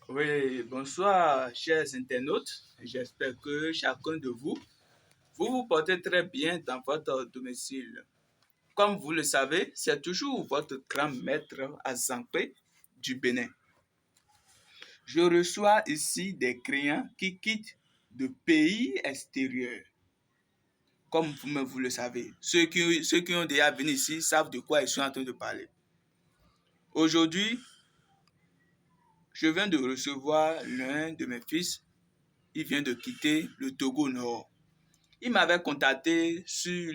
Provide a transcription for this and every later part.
Oui, bonsoir, chers internautes. J'espère que chacun de vous, vous vous portez très bien dans votre domicile. Comme vous le savez, c'est toujours votre grand maître Azankwe du Bénin. Je reçois ici des clients qui quittent de pays extérieurs. Comme vous le savez, ceux qui ont déjà venu ici savent de quoi ils sont en train de parler. Aujourd'hui, je viens de recevoir l'un de mes fils. Il vient de quitter le Togo Nord. Il m'avait contacté sur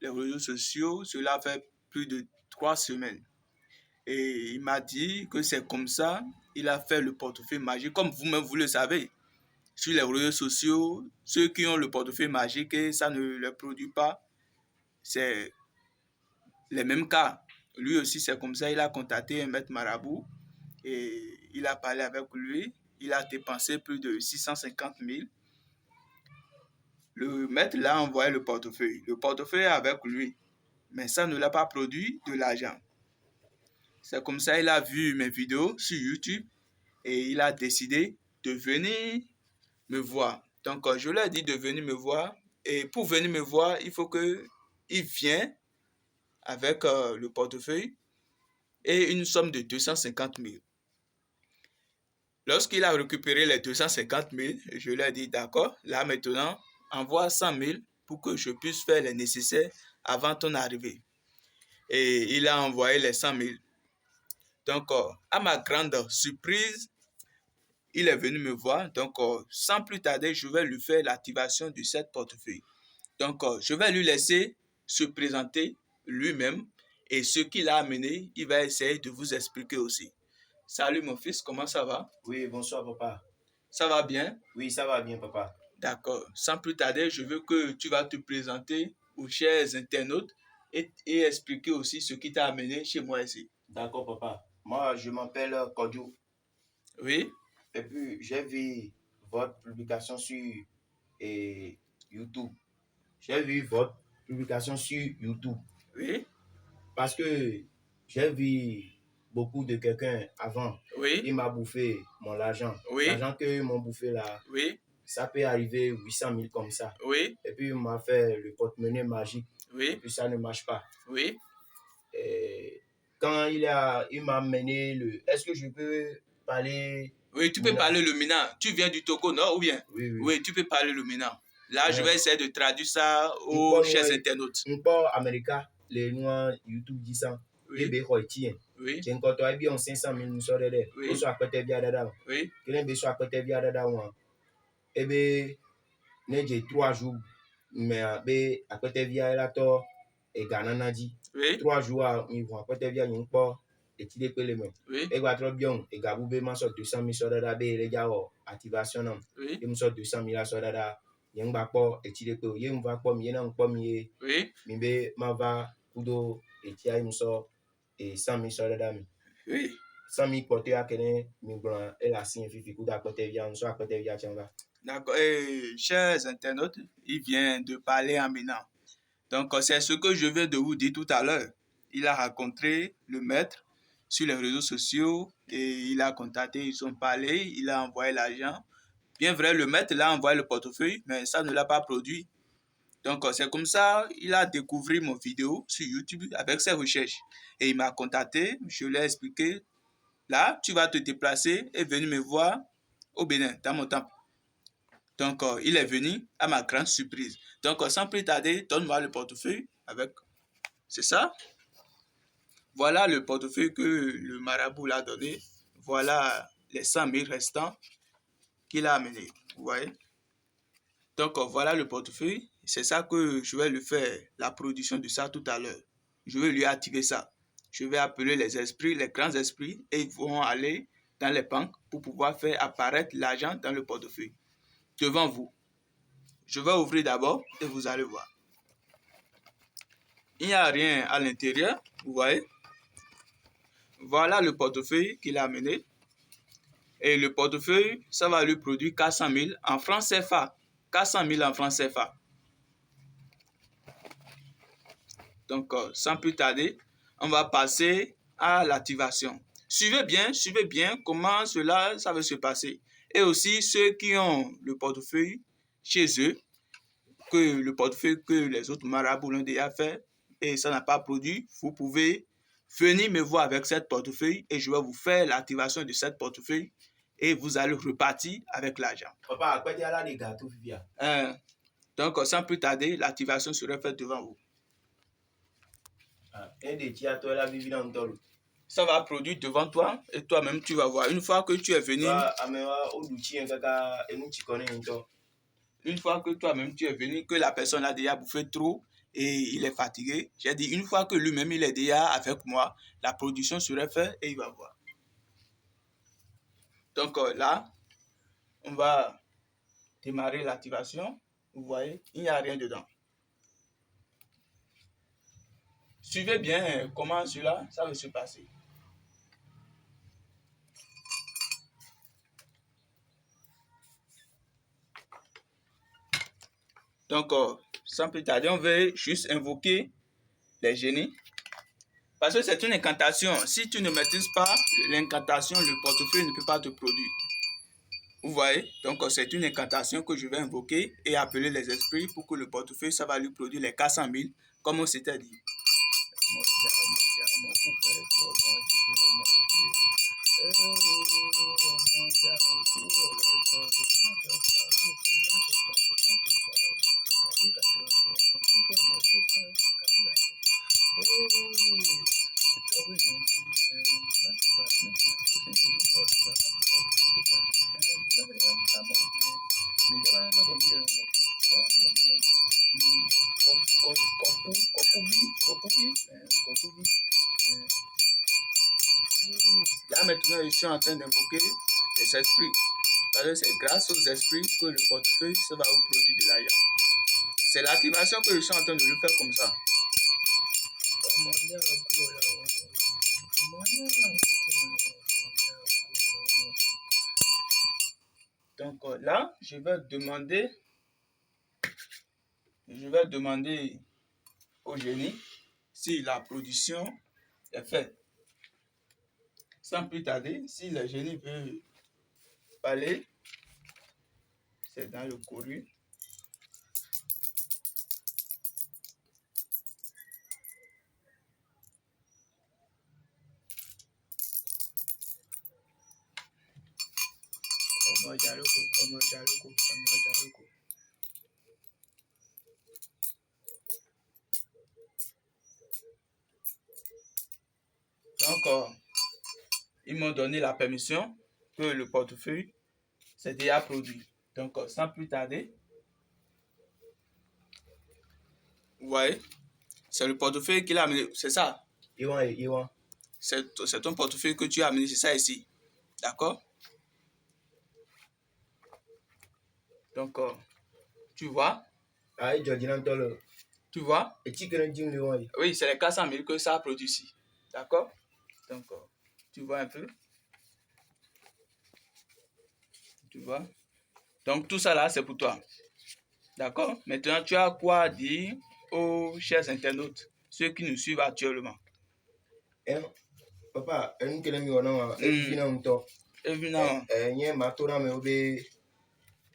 les réseaux sociaux, cela fait plus de 3 semaines. Et il m'a dit que c'est comme ça, il a fait le portefeuille magique. Comme vous-même, vous le savez, sur les réseaux sociaux, ceux qui ont le portefeuille magique et ça ne les produit pas, c'est les mêmes cas. Lui aussi, c'est comme ça, il a contacté un maître marabout et il a parlé avec lui. Il a dépensé plus de 650 000. Le maître l'a envoyé le portefeuille. Le portefeuille est avec lui, mais ça ne l'a pas produit de l'argent. C'est comme ça qu'il a vu mes vidéos sur YouTube et il a décidé de venir me voir. Donc, je lui ai dit de venir me voir. Et pour venir me voir, il faut qu'il vienne avec le portefeuille et une somme de 250 000. Lorsqu'il a récupéré les 250 000, je lui ai dit d'accord, là maintenant, envoie 100 000 pour que je puisse faire les nécessaires avant ton arrivée. Et il a envoyé les 100 000. Donc, à ma grande surprise, il est venu me voir. Donc, sans plus tarder, je vais lui faire l'activation de cette portefeuille. Donc, je vais lui laisser se présenter lui-même et ce qu'il a amené, il va essayer de vous expliquer aussi. Salut mon fils, comment ça va? Oui, bonsoir papa. Ça va bien? Oui, ça va bien papa. D'accord. Sans plus tarder, je veux que tu vas te présenter aux chers internautes et expliquer aussi ce qui t'a amené chez moi ici. D'accord papa. Moi, je m'appelle Kodjo. Oui? Et puis, j'ai vu votre publication sur YouTube. J'ai vu votre publication sur YouTube. Oui? Parce que j'ai vu beaucoup de quelqu'un avant. Oui? Il m'a bouffé mon argent. Oui? L'argent qu'ils m'ont bouffé là, Oui? ça peut arriver 800 000 comme ça. Oui? Et puis, il m'a fait le porte-monnaie magique. Et Oui? puis, ça ne marche pas. Oui? Et quand il m'a mené le... Est-ce que je peux parler... Oui, tu peux parler le Mina. Tu viens du Togo, non? Ou bien? Oui, oui. Oui, tu peux parler le Mina. Là, je vais essayer de traduire ça aux chers internautes. Un peu américain, les noirs YouTube dit ça. Oui. Oui. J'ai encore toi bien 500 000 nous sortir de. Oui. Au soit côté via dada. Oui. Quelqu'un be soit côté via dada wa. Et be ne j'ai 3 jours mais be à côté via là to et Ghana dit. Oui. 3 jours ils vont à côté via une pas et tu les pele mais. Oui. Et va trop bien et gabu be man sort 200 000 sortir da be les gars activation non. Oui. Et me sort 200 000 sortir da. Yang ba po et tu les peux. Yang va po mi nan po mi. Oui. Mi be ma va kudo et tu as me sort et 100 000 sortir da mi. Oui. 100 000 côté à quelqu'un mi blanc et la signe fifi kudo à côté via soit à côté via tiens va. D'accord. Et chers internautes, il vient de parler en Mina. Donc, c'est ce que je viens de vous dire tout à l'heure. Il a rencontré le maître sur les réseaux sociaux et il a contacté, ils ont parlé, il a envoyé l'argent. Bien vrai, le maître l'a envoyé le portefeuille, mais ça ne l'a pas produit. Donc, c'est comme ça, il a découvert mon vidéo sur YouTube avec ses recherches. Et il m'a contacté, je lui ai expliqué, là, tu vas te déplacer et venir me voir au Bénin, dans mon temple. Donc, il est venu à ma grande surprise. Donc, sans plus tarder, donne-moi le portefeuille avec... C'est ça? Voilà le portefeuille que le marabout l'a donné. Voilà les 100 000 restants qu'il a amenés. Vous voyez? Donc, voilà le portefeuille. C'est ça que je vais lui faire la production de ça tout à l'heure. Je vais lui activer ça. Je vais appeler les esprits, les grands esprits, et ils vont aller dans les banques pour pouvoir faire apparaître l'argent dans le portefeuille. Devant vous. Je vais ouvrir d'abord et vous allez voir. Il n'y a rien à l'intérieur, vous voyez. Voilà le portefeuille qu'il a amené. Et le portefeuille, ça va lui produire 400 000 en francs CFA. 400 000 en francs CFA. Donc, sans plus tarder, on va passer à l'activation. suivez bien comment cela, ça va se passer. Et aussi, ceux qui ont le portefeuille chez eux, que le portefeuille que les autres marabouts l'ont déjà fait et ça n'a pas produit, vous pouvez venir me voir avec cette portefeuille et je vais vous faire l'activation de cette portefeuille et vous allez repartir avec l'argent. Papa, après, tu as là des gâteaux, Vivia. Donc, sans plus tarder, l'activation serait faite devant vous. Un des tiers, toi, là, Vivi dans le tol. Ça va produire devant toi et toi-même, tu vas voir. Une fois que tu es venu, une fois que toi-même tu es venu, que la personne a déjà bouffé trop et il est fatigué, j'ai dit une fois que lui-même il est déjà avec moi, la production serait faite et il va voir. Donc là, on va démarrer l'activation. Vous voyez, il n'y a rien dedans. Suivez bien comment cela, ça va se passer. Donc, sans plus tarder, on va juste invoquer les génies. Parce que c'est une incantation. Si tu ne maîtrises pas l'incantation, le portefeuille ne peut pas te produire. Vous voyez? Donc, c'est une incantation que je vais invoquer et appeler les esprits pour que le portefeuille, ça va lui produire les 400 000, comme on s'était dit. Là maintenant, je suis en train d'invoquer les esprits. Parce que c'est grâce aux esprits que le portefeuille ça va vous produire de l'argent. C'est l'activation que je suis en train de le faire comme ça. Donc là, je vais demander au génie si la production est faite. Sans plus tarder, si le génie veut parler, c'est dans le courrier. Donc, ils m'ont donné la permission que le portefeuille s'est déjà produit. Donc, sans plus tarder, vous voyez, c'est le portefeuille qu'il a amené, c'est ça? C'est ton portefeuille que tu as amené, c'est ça ici. D'accord? Donc, tu vois? Tu vois? Oui, c'est les 400 000 que ça a produit ici. D'accord? Donc, tu vois un peu? Tu vois? Donc, tout ça là, c'est pour toi. D'accord? Maintenant, tu as quoi dire aux chers internautes, ceux qui nous suivent actuellement? Papa,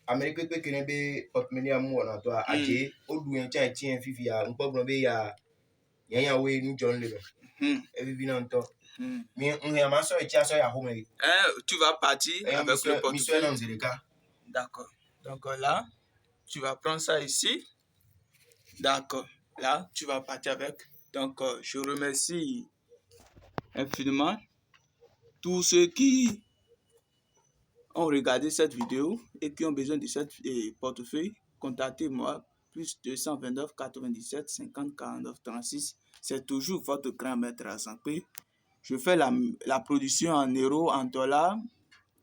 America pe kene be portemoni amu ona to aje odu en chan tien fifi a npo gbon be ya we nu John le evivi na nto mi on ma so e ti aso ya home tu vas partir avec le portefeuille. D'accord. Donc là, tu vas prendre ça ici. D'accord. Là, tu vas partir avec. Donc, je remercie infiniment tous ceux qui ont regardé cette vidéo et qui ont besoin de cette portefeuille. Contactez-moi, plus 229 97 50 49 36. C'est toujours votre grand maître à Saint-Pé. Je fais la production en euros, en dollars,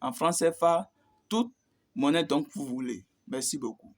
en francs CFA, toute monnaie donc vous voulez. Merci beaucoup.